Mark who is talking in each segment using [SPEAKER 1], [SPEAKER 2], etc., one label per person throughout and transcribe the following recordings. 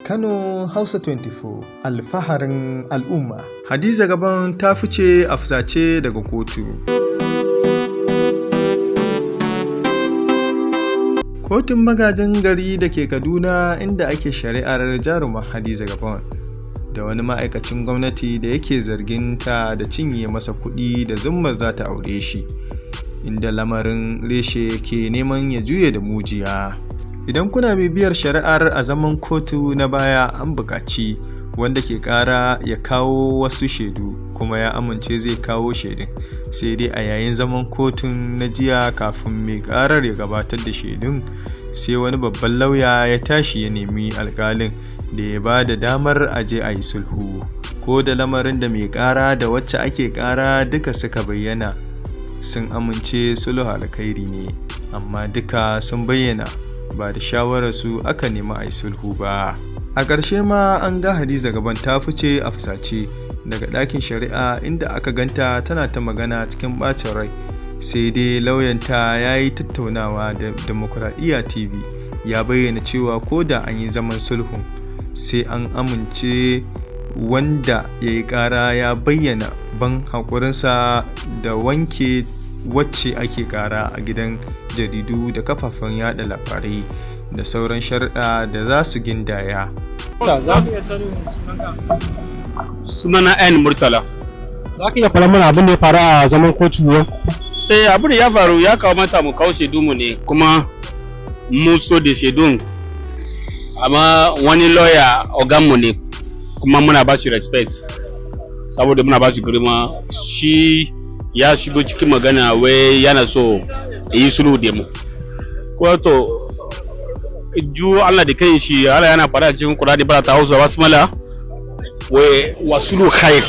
[SPEAKER 1] Kano Hausa 24 alfaharin al'umma.
[SPEAKER 2] Hadiza Gabon ta fice a fusace daga kotu. Kotun magajin gari da ke Kaduna inda ake shari'ar jarumar Hadiza Gabon da wani ma'aikacin gwamnati da yake zargin ta da cinye masa kuɗi da zummar za ta aure shi, inda lamarin reshe ke neman ya juye da mujiya. Idan kuna bibiyar shari'ar a zaman kotu na baya, an buƙaci wanda ke ƙara ya kawo wasu shaidu kuma ya amince zai kawo shaidun, sai dai a yayin zaman kotun na jiya kafin mai ƙarar ya gabatar da shaidun, sai wani babban lauya ya tashi ya nemi alƙalin da ya ba da damar a je a yi sulhu. Ko da lamarin da mai ƙara da wacce ake ƙara duka suka bayyana sun amince sulhu alkhairi ne, amma duka sun bayyana ba da shawararsu aka nemi a yi sulhu ba. A ƙarshe ma an ga Hadiza Gabon ta fice a fusace daga ɗakin shari'a, inda aka ganta tana ta magana cikin ɓacin rai, sai dai lauyanta ya yi tattaunawa da Demokradiyya TV ya bayyana cewa ko da an yi zaman sulhun sai an amince wanda ya yi ƙara ya bayyana ban haƙurinsa da wanke wacce ake ƙara a gidan jaridu da kafafen yada labarai da sauran sharuɗa da za su gindaya.
[SPEAKER 3] Sunana N Murtala.
[SPEAKER 4] Za ka iya fara mana abin da ya faru a zaman kotu yau?
[SPEAKER 3] Abin da ya faru ya kawo mata mu kawo shaidu mu ne, kuma mu so da shaidun, amma wani lawyer ogan mu ne, kuma muna ba shi respect saboda muna ba shi girma. Shi ya shigo cikin magana wai yana so yi sulhu da mu. Wato ju Allah da kai shi Allah yana fara cikin Qur'ani bara ta Hausa basmala wai wa sulhu khair.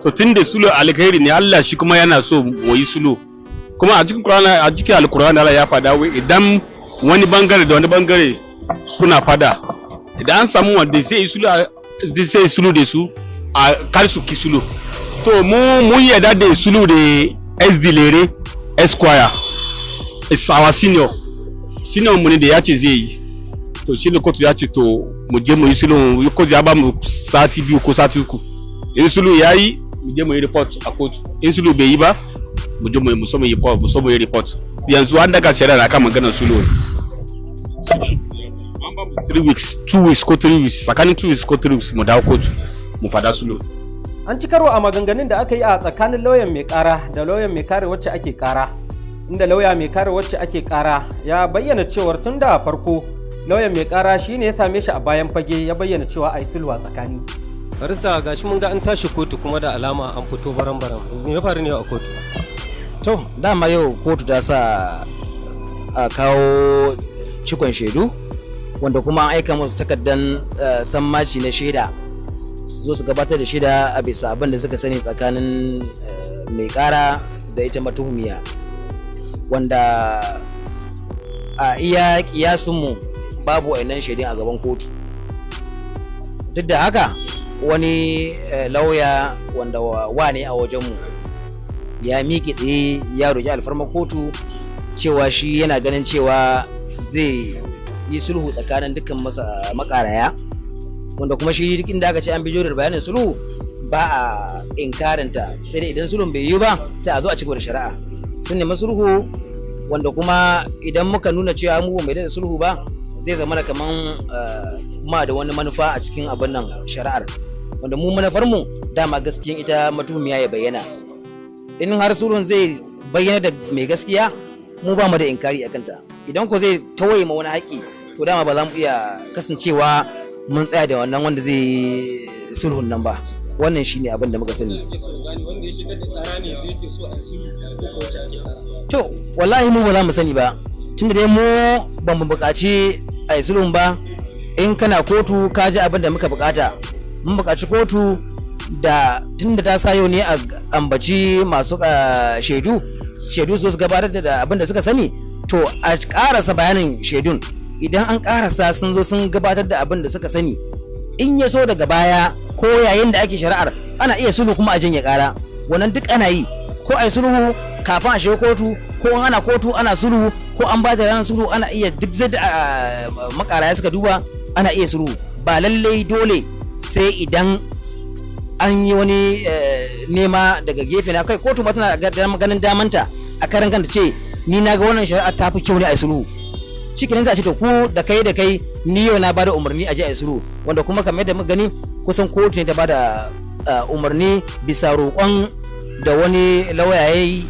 [SPEAKER 3] To tunda sulhu alkhairi ne, Allah shi kuma yana so mu yi sulhu. Kuma a cikin Qur'ani, a cikin Alqur'ani Allah ya fada wai idan wani bangare da wani bangare suna fada, idan an samu wanda zai yi sulhu da su a kar su ki sulhu. To mu yarda da sulhu da SD Lere Esquire, is our senior mu ne da ya ce zai yi. To shi ne kotu ya ce to mu je mu yi sulhu, kotu ya ba mu sati 2 ko sati 3. In sulhu ya yi mu je mu yi report a kotu, in sulhu bai yi ba mu je mu so mu yi report. Yanzu an daga shari'a akan maganar sulhu 3 weeks, 2 weeks ko 3 weeks, tsakanin 2 weeks ko 3 weeks mu dawo kotu mu fada sulhu.
[SPEAKER 4] An ci karo a maganganun da aka yi a tsakanin lauyan mai kara da lauyan mai kare wacce ake kara, inda lauya mai kare wacce ake kara ya bayyana cewar tun da farko lauyan mai kara shine ya same shi a bayan fage ya bayyana cewa a yi sulhu a tsakani.
[SPEAKER 5] Barista, gashi mun ga an tashi kotu kuma da alama an fito baran-baran. Me ya faru ne a kotu?
[SPEAKER 6] To dama yau kotu ta sa a kawo cikon shaidu, wanda kuma an aika musu takardan sammaci na shaida su zo su gabatar da shaida a bisa abin da suka sani tsakanin mai kara da ita matuhumiya, wanda a iya kiyasunmu babu wa'annan shaidun a gaban kotu. Duk da haka wani lauya wanda wa ne a wajenmu ya miƙe tsaye ya roƙi alfarma kotu cewa shi yana ganin cewa zai yi sulhu tsakanin dukkan masa makaraya, wanda kuma shi duk inda aka ce an bijo da bayanin sulhu ba a inkarinta, sai dai idan sulhun bai yi ba sai a zo a cigaba da shari'a. Sun nemi sulhu, wanda kuma idan muka nuna cewa mu ba mai da sulhu ba zai zama da kaman ma da wani manufa a cikin abin nan shari'ar, wanda mu manufar mu dama gaskiyan ita matuhumiya ya bayyana. In har sulhun zai bayyana da mai gaskiya, mu ba mu da inkari akan ta. Idan ko zai tawaye ma wani haƙi, to dama ba za mu iya kasancewa mun tsaya da wannan wanda zai sulhun nan ba. Wannan shine abin da muka sani. To wallahi mu ba za mu sani ba, tunda dai mu ba mu buƙaci a yi sulhun ba. In kana kotu ka ji abin da muka buƙata, mun buƙaci kotu da tunda ta sa yau ne a ambaci masu shaidu su gabatar da abin da suka sani, to a ƙarasa bayanin shaidun. Idan an ƙarasa sun zo sun gabatar da abin da suka sani, in ya so daga baya ko yayin da ake shari'ar ana iya sulhu kuma a janye ƙara, wannan duk ana yi. Ko a yi sulhu kafin a shiga kotu, ko ana kotu ana sulhu, ko an ba da ranar sulhu ana iya, duk zai da makaraya suka duba ana iya sulhu. ba lallai dole sai idan an yi wani nema daga gefe na kai kotu ma tana ganin damanta a karan kanta ce ni na ga wannan shari'a ta fi kyau ne a sulhu cikin sai a ce to ku da kai ni yau na bada umarni a je a sulhu wanda kuma kamar yadda muka gani kusan kotu ne ta bada umarni bisa roƙon da wani lauya ya yi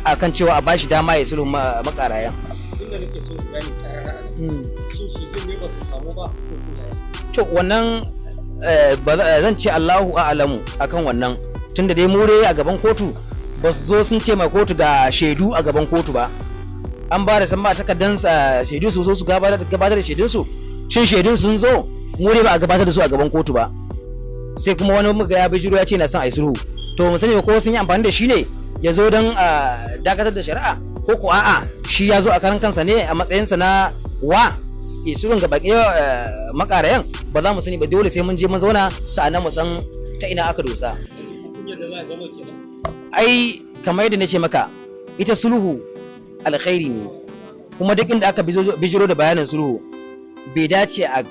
[SPEAKER 6] a kan cewa a bashi dama ya sulhu makarayan.
[SPEAKER 5] Inda nake so gani karara shin shi ne ba su samu ba ko kuma
[SPEAKER 6] to wannan zan ce Allahu a'lamu akan wannan tunda dai mure a gaban kotu ba su zo sun ce mai kotu ga shaidu a gaban kotu ba an ba da san ba takaddan shaidu su zo su gabatar da shaidun su shin shaidun sun zo mure ba a gabatar da su a gaban kotu ba sai kuma wani muga ya bijiro ya ce na son ai sulhu to mu sani ba ko sun yi amfani da shi ne ya zo don dakatar da shari'a ko ko a'a shi ya zo a karan kansa ne a matsayinsa na sulhun ga baki makarayan ba za mu sani ba dole sai mun je mun zauna sa'annan mu san ta ina aka dosa. Ai kamar yadda nace maka ita sulhu alkhairi ne kuma duk inda aka bijiro da bayanin sulhu bai dace a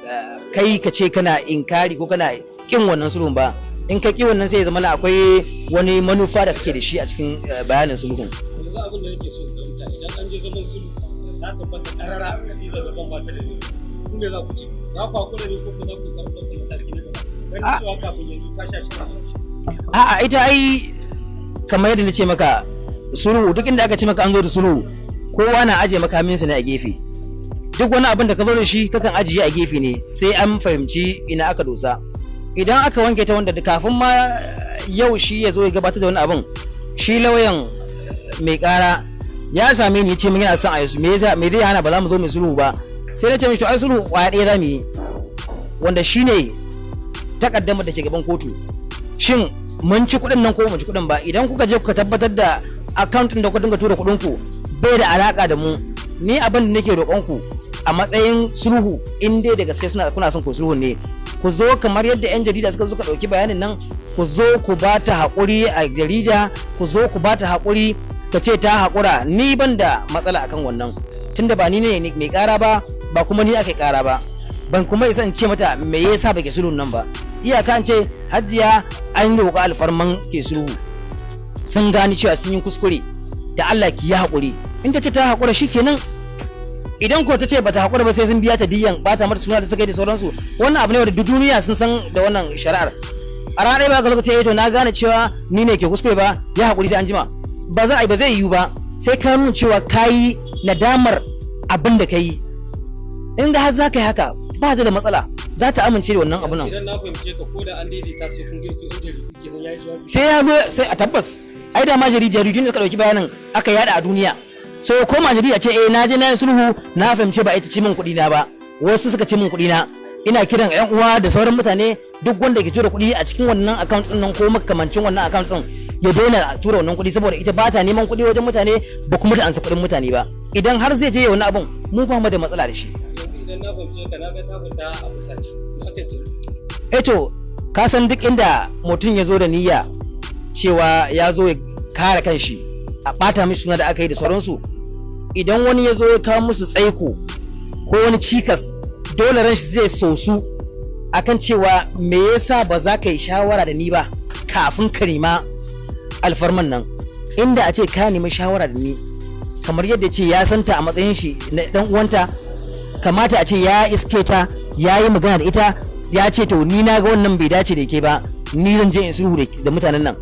[SPEAKER 6] kai ka ce kana inkari ko kana kin wannan sulhun ba in ka ki wannan sai ya zama akwai wani manufa da kake da shi a cikin bayanin sulhun.
[SPEAKER 5] Yanzu abin da nake so ka idan an je zaman sulhu ta tabbata karara Hadiza Gabon ba ta da ne kun me za ku ci za ku hakura ne ko za ku karɓa mataki na gaba ganin cewa kafin yanzu ka sha shi
[SPEAKER 6] a'a ita ai kamar yadda nace maka sulhu duk inda aka ce maka an zo da sulhu kowa na aje makaminsa ne a gefe duk wani abin da ka zo da shi kakan ajiye a gefe ne sai an fahimci ina aka dosa idan aka wanke ta wanda kafin ma yau shi ya zo ya gabatar da wani abin shi lauyan mai kara ya same ni ya ce min yana son a yi me zai hana ba za mu zo mu sulhu ba sai na ce mishi to ai sulhu kwaya ɗaya za mu yi wanda shine takaddamar da ke gaban kotu shin mun ci kuɗin nan ko mun ci kuɗin ba idan kuka je kuka tabbatar da account ɗin da ku dinga tura kuɗin ku bai da alaka da mu ni abin da nake roƙon ku a matsayin sulhu in dai da gaske kuna son ku sulhu ne ku zo kamar yadda 'yan jarida suka ɗauki bayanin nan ku zo ku ba ta haƙuri a jarida ku zo ku ba ta haƙuri ta ce ta haƙura ni ban da matsala akan wannan tunda ba ni ne mai ƙara ba kuma ni aka ƙara ba ban kuma isa in ce mata me yasa bake sulhun nan ba iyaka an ce hajiya an roƙa alfarman ke sulhu sun gani cewa sun yi kuskure da Allah ki yi haƙuri in ta ce ta haƙura shikenan idan ko ta ce bata haƙura ba sai sun biya ta diyan ba ta mata suna da suka yi da sauransu wannan abu ne wanda duk duniya sun san da wannan shari'ar a ranar ba ka lokaci to na gane cewa ni ne ke kuskure ba ya haƙuri sai an jima ba za a yi ba zai yiwu ba sai ka nuna cewa ka yi nadamar abin da ka yi in da har za ka yi haka ba ta da matsala za ta amince da wannan abun nan
[SPEAKER 5] idan na fahimce ka ko da an daidaita sai kun gaito in jaridu kenan yayi jawabi
[SPEAKER 6] sai ya zo sai a tabbas ai da ma jaridu ne suka dauki bayanin aka yada a duniya so ko ma jarida ce na je na yi sulhu na fahimce ba ita ci min kuɗi na ba wasu suka ci min kuɗi na ina kiran ƴan uwa da sauran mutane duk wanda ke tura kuɗi a cikin wannan account din nan ko makamancin wannan account din ya daina tura wannan kuɗi saboda ita ba ta neman kuɗi wajen mutane ba kuma ta ansa kuɗin mutane ba idan har zai je wani abun mu ba mu da matsala da shi
[SPEAKER 5] idan na fahimce ka na ga ta fita a fusace akan
[SPEAKER 6] jira to ka san duk inda mutum ya zo da niyya cewa ya zo ya kare kanshi a bata mishi suna da aka yi da sauransu idan wani ya zo ya kawo musu tsaiko ko wani cikas dole ran shi zai sosu akan cewa me yasa ba za ka yi shawara da ni ba kafin ka nema alfarman nan inda a ce ka nemi shawara da ni kamar yadda ce ya santa a matsayin shi na dan uwanta kamata a ce ya iske ta ya yi magana da ita ya ce to ni na ga wannan bai dace da ke ba ni zan je in sulhu da mutanen nan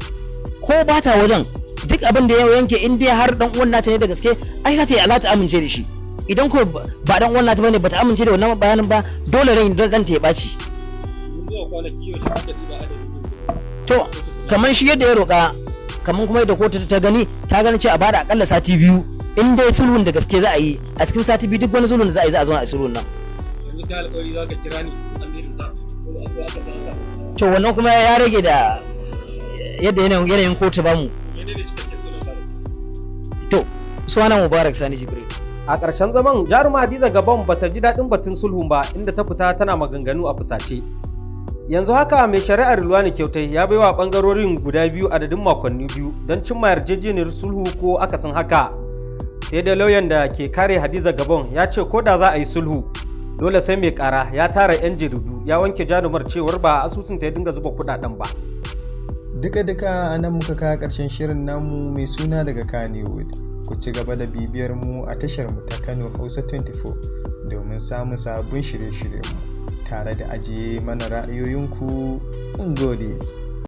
[SPEAKER 6] ko ba ta wajen duk abin da ya yanke in dai har dan uwan nata ne da gaske ai za ta yi Allah ta amince da shi idan ko ba dan uwan nata bane ba ta amince da wannan bayanin ba dole ran dan ta ya baci to kamar shi yadda ya roka kamar kuma yadda kotu ta gani ce a bada akalla sati 2 in dai sulhun da gaske za a yi a cikin sati 2 duk wani sulhun da za a yi za a zo a sulhun nan
[SPEAKER 5] yanzu ka alƙawari za ka kira ni an daidaita ko aka sanata
[SPEAKER 6] to wannan kuma ya rage da yadda yanayin kotu ba mu to suna Mubarak Sani Jibril
[SPEAKER 4] a ƙarshen zaman jaruma Hadiza Gabon bata ji daɗin batun sulhun ba inda ta fita tana maganganu a fusace yanzu haka mai shari'ar Luwani Kyautai ya baiwa ɓangarorin guda biyu adadin makonni 2 don cimma yarjejeniyar sulhu ko akasin haka sai da lauyan da ke kare Hadiza Gabon ya ce ko da za a yi sulhu dole sai mai ƙara ya tara 'yan jaridu ya wanke jarumar cewar ba asusunta ya dinga zuba kuɗaɗen ba.
[SPEAKER 2] Duka a nan muka kawo ƙarshen shirin namu mai suna daga Kannywood. Ku ci gaba da bibiyar mu a tashar mu ta Kano Hausa 24 domin samun sabbin shirye-shiryenmu tare da ajiye mana ra'ayoyinku. Mun gode.